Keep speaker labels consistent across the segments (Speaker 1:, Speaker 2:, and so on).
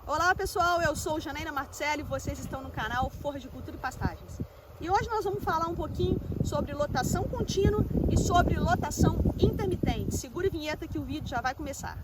Speaker 1: Olá pessoal, eu sou Janaína Marcelli e vocês estão no canal Floricultura e Pastagens. E hoje nós vamos falar um pouquinho sobre lotação contínua e sobre lotação intermitente. Segura a vinheta que o vídeo já vai começar.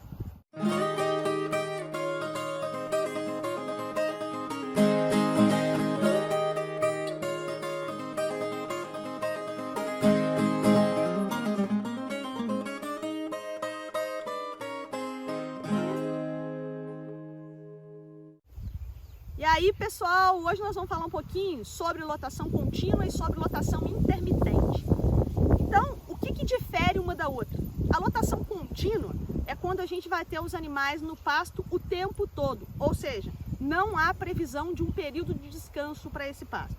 Speaker 1: E aí pessoal, hoje nós vamos falar um pouquinho sobre lotação contínua e sobre lotação intermitente. Então, o que difere uma da outra? A lotação contínua é quando a gente vai ter os animais no pasto o tempo todo, ou seja, não há previsão de um período de descanso para esse pasto.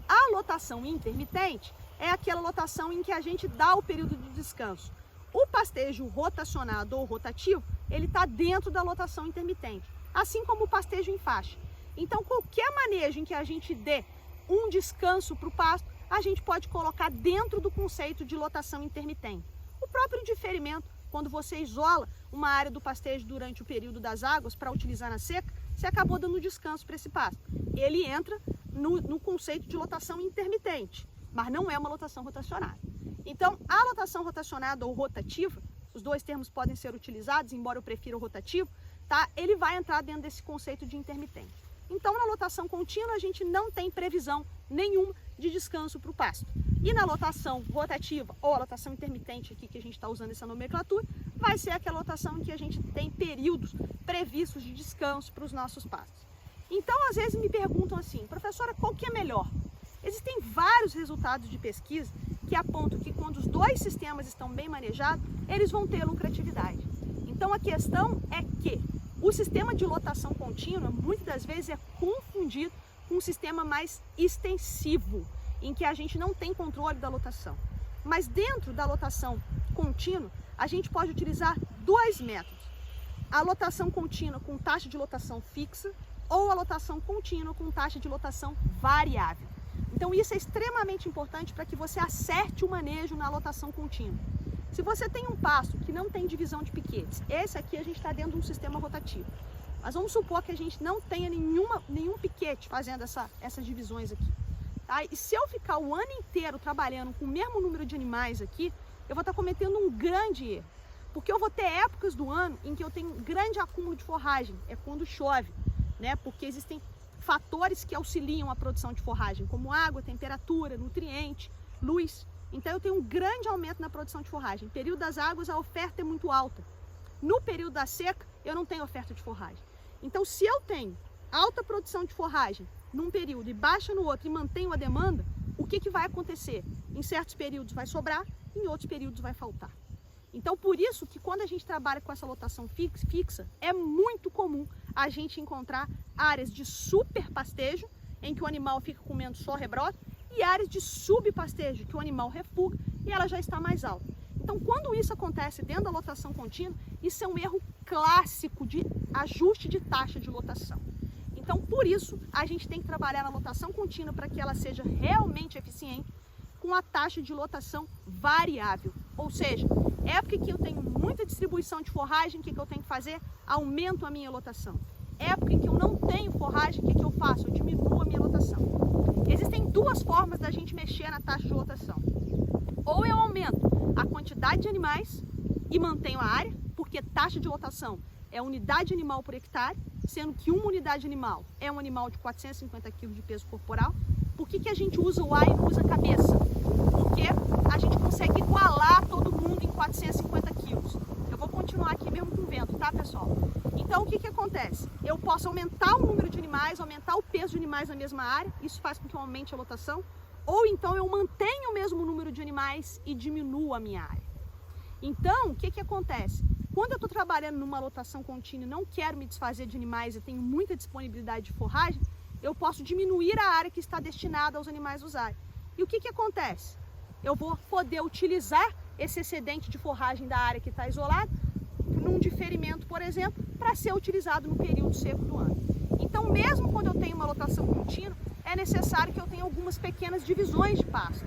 Speaker 1: A lotação intermitente é aquela lotação em que a gente dá o período de descanso. O pastejo rotacionado ou rotativo, ele está dentro da lotação intermitente, assim como o pastejo em faixa. Então, qualquer manejo em que a gente dê um descanso para o pasto, a gente pode colocar dentro do conceito de lotação intermitente. O próprio diferimento, quando você isola uma área do pastejo durante o período das águas para utilizar na seca, você acabou dando descanso para esse pasto. Ele entra no conceito de lotação intermitente, mas não é uma lotação rotacionada. Então, a lotação rotacionada ou rotativa, os dois termos podem ser utilizados, embora eu prefira o rotativo, tá? Ele vai entrar dentro desse conceito de intermitente. Então, na lotação contínua, a gente não tem previsão nenhuma de descanso para o pasto. E na lotação rotativa, ou a lotação intermitente aqui, que a gente está usando essa nomenclatura, vai ser aquela lotação em que a gente tem períodos previstos de descanso para os nossos pastos. Então, às vezes me perguntam assim, professora, qual que é melhor? Existem vários resultados de pesquisa que apontam que quando os dois sistemas estão bem manejados, eles vão ter lucratividade. Então, a questão é que o sistema de lotação contínua, muitas das vezes, é confundido com um sistema mais extensivo, em que a gente não tem controle da lotação. Mas dentro da lotação contínua, a gente pode utilizar dois métodos. A lotação contínua com taxa de lotação fixa ou a lotação contínua com taxa de lotação variável. Então isso é extremamente importante para que você acerte o manejo na lotação contínua. Se você tem um pasto que não tem divisão de piquetes, esse aqui a gente está dentro de um sistema rotativo. Mas vamos supor que a gente não tenha nenhum piquete fazendo essas divisões aqui. Tá? E se eu ficar o ano inteiro trabalhando com o mesmo número de animais aqui, eu vou estar cometendo um grande erro. Porque eu vou ter épocas do ano em que eu tenho um grande acúmulo de forragem, é quando chove, né? Porque existem fatores que auxiliam a produção de forragem, como água, temperatura, nutriente, luz. Então eu tenho um grande aumento na produção de forragem. No período das águas a oferta é muito alta. No período da seca eu não tenho oferta de forragem. Então se eu tenho alta produção de forragem num período e baixa no outro e mantenho a demanda, o que vai acontecer? Em certos períodos vai sobrar, em outros períodos vai faltar. Então por isso que quando a gente trabalha com essa lotação fixa, é muito comum a gente encontrar áreas de super pastejo, em que o animal fica comendo só rebrota, e áreas de subpastejo, que o animal refuga e ela já está mais alta. Então, quando isso acontece dentro da lotação contínua, isso é um erro clássico de ajuste de taxa de lotação. Então, por isso, a gente tem que trabalhar na lotação contínua para que ela seja realmente eficiente com a taxa de lotação variável. Ou seja, época que eu tenho muita distribuição de forragem, o que eu tenho que fazer? Aumento a minha lotação. Época em que eu não tenho forragem, o que eu faço? Eu diminuo a minha lotação. Existem duas formas da gente mexer na taxa de lotação. Ou eu aumento a quantidade de animais e mantenho a área, porque taxa de lotação é unidade animal por hectare, sendo que uma unidade animal é um animal de 450 kg de peso corporal. Por que a gente usa o ar e não usa a cabeça? Porque a gente consegue igualar todo mundo em 450 quilos. Eu vou continuar aqui mesmo com o vento, tá, pessoal? Então, o que acontece? Eu posso aumentar o número de animais, aumentar o peso de animais na mesma área, isso faz com que eu aumente a lotação, ou então eu mantenho o mesmo número de animais e diminuo a minha área. Então, o que acontece? Quando eu estou trabalhando numa lotação contínua e não quero me desfazer de animais e tenho muita disponibilidade de forragem, eu posso diminuir a área que está destinada aos animais usarem. E o que acontece? Eu vou poder utilizar esse excedente de forragem da área que está isolada num diferimento, por exemplo, para ser utilizado no período seco do ano. Então, mesmo quando eu tenho uma lotação contínua, é necessário que eu tenha algumas pequenas divisões de pasto,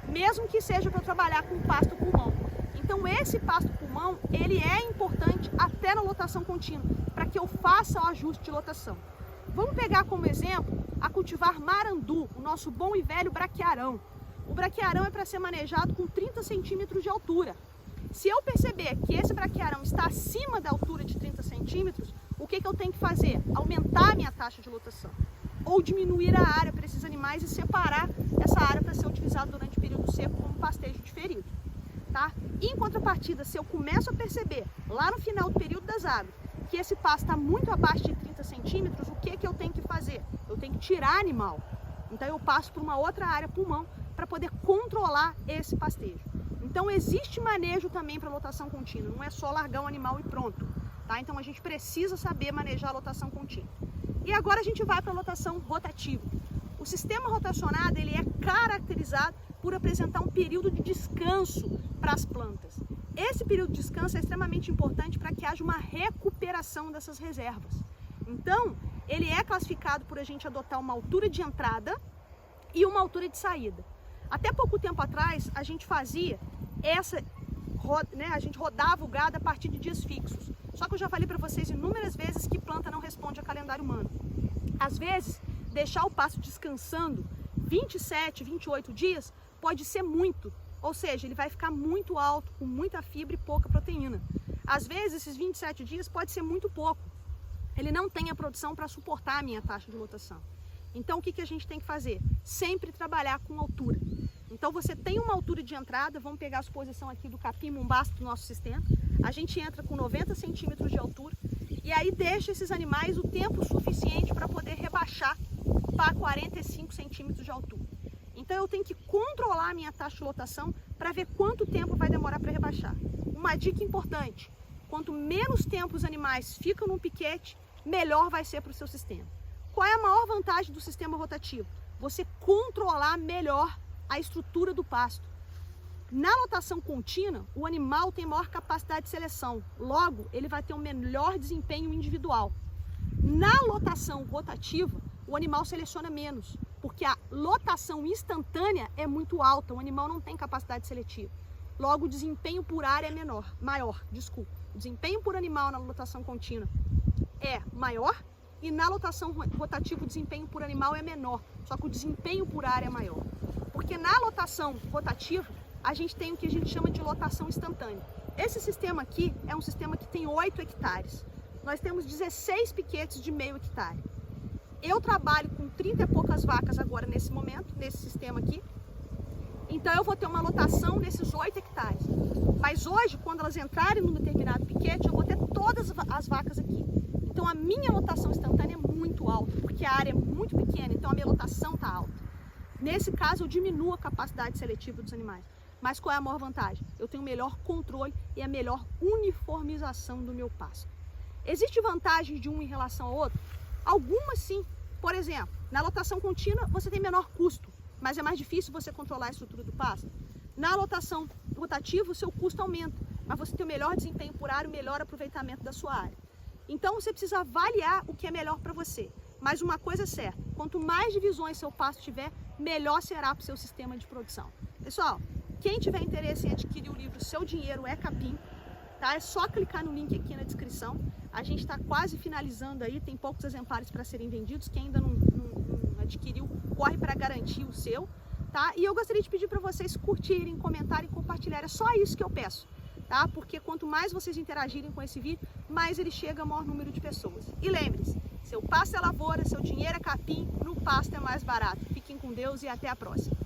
Speaker 1: mesmo que seja para trabalhar com pasto pulmão. Então, esse pasto pulmão, ele é importante até na lotação contínua, para que eu faça o ajuste de lotação. Vamos pegar como exemplo a cultivar marandu, o nosso bom e velho braquiarão. O braquiarão é para ser manejado com 30 centímetros de altura. Se eu perceber que esse braquiarão está acima da altura de 30 centímetros, o que eu tenho que fazer? Aumentar a minha taxa de lotação. Ou diminuir a área para esses animais e separar essa área para ser utilizada durante o período seco como pastejo diferido. Tá? Em contrapartida, se eu começo a perceber, lá no final do período das águas, que esse pasto está muito abaixo de 30 centímetros, o que eu tenho que fazer? Eu tenho que tirar animal. Então eu passo por uma outra área pulmão para poder controlar esse pastejo. Então existe manejo também para lotação contínua, não é só largar um animal e pronto. Tá? Então a gente precisa saber manejar a lotação contínua. E agora a gente vai para a lotação rotativa. O sistema rotacionado ele é caracterizado por apresentar um período de descanso para as plantas. Esse período de descanso é extremamente importante para que haja uma recuperação dessas reservas. Então, ele é classificado por a gente adotar uma altura de entrada e uma altura de saída. Até pouco tempo atrás, a gente fazia a gente rodava o gado a partir de dias fixos. Só que eu já falei para vocês inúmeras vezes que planta não responde a calendário humano. Às vezes, deixar o pasto descansando 27, 28 dias pode ser muito. Ou seja, ele vai ficar muito alto, com muita fibra e pouca proteína. Às vezes, esses 27 dias pode ser muito pouco. Ele não tem a produção para suportar a minha taxa de lotação. Então, o que a gente tem que fazer? Sempre trabalhar com altura. Então, você tem uma altura de entrada, vamos pegar a suposição aqui do capim-mombasto do nosso sistema. A gente entra com 90 centímetros de altura e aí deixa esses animais o tempo suficiente para poder rebaixar para 45 centímetros de altura. Então eu tenho que controlar a minha taxa de lotação para ver quanto tempo vai demorar para rebaixar. Uma dica importante, quanto menos tempo os animais ficam num piquete, melhor vai ser para o seu sistema. Qual é a maior vantagem do sistema rotativo? Você controlar melhor a estrutura do pasto. Na lotação contínua, o animal tem maior capacidade de seleção, logo ele vai ter um melhor desempenho individual. Na lotação rotativa, o animal seleciona menos, porque a lotação instantânea é muito alta, o animal não tem capacidade seletiva. Logo, o desempenho por área é maior. O desempenho por animal na lotação contínua é maior e na lotação rotativa o desempenho por animal é menor, só que o desempenho por área é maior. Porque na lotação rotativa, a gente tem o que a gente chama de lotação instantânea. Esse sistema aqui é um sistema que tem 8 hectares. Nós temos 16 piquetes de meio hectare. Eu trabalho com 30 e poucas vacas agora nesse momento, nesse sistema aqui. Então eu vou ter uma lotação nesses 8 hectares. Mas hoje, quando elas entrarem num determinado piquete, eu vou ter todas as vacas aqui. Então a minha lotação instantânea é muito alta, porque a área é muito pequena, então a minha lotação está alta. Nesse caso, eu diminuo a capacidade seletiva dos animais. Mas qual é a maior vantagem? Eu tenho o melhor controle e a melhor uniformização do meu pasto. Existe vantagem de um em relação ao outro? Algumas sim. Por exemplo, na lotação contínua você tem menor custo, mas é mais difícil você controlar a estrutura do pasto. Na lotação rotativa o seu custo aumenta, mas você tem o melhor desempenho por área, o melhor aproveitamento da sua área. Então você precisa avaliar o que é melhor para você. Mas uma coisa é certa, quanto mais divisões seu pasto tiver, melhor será para o seu sistema de produção. Pessoal, quem tiver interesse em adquirir o livro Seu Dinheiro é Capim, tá? É só clicar no link aqui na descrição. A gente está quase finalizando aí, tem poucos exemplares para serem vendidos. Quem ainda não adquiriu, corre para garantir o seu, tá? E eu gostaria de pedir para vocês curtirem, comentarem, compartilharem. É só isso que eu peço, tá? Porque quanto mais vocês interagirem com esse vídeo, mais ele chega a maior número de pessoas. E lembre-se, seu pasto é lavoura, seu dinheiro é capim, no pasto é mais barato. Fiquem com Deus e até a próxima.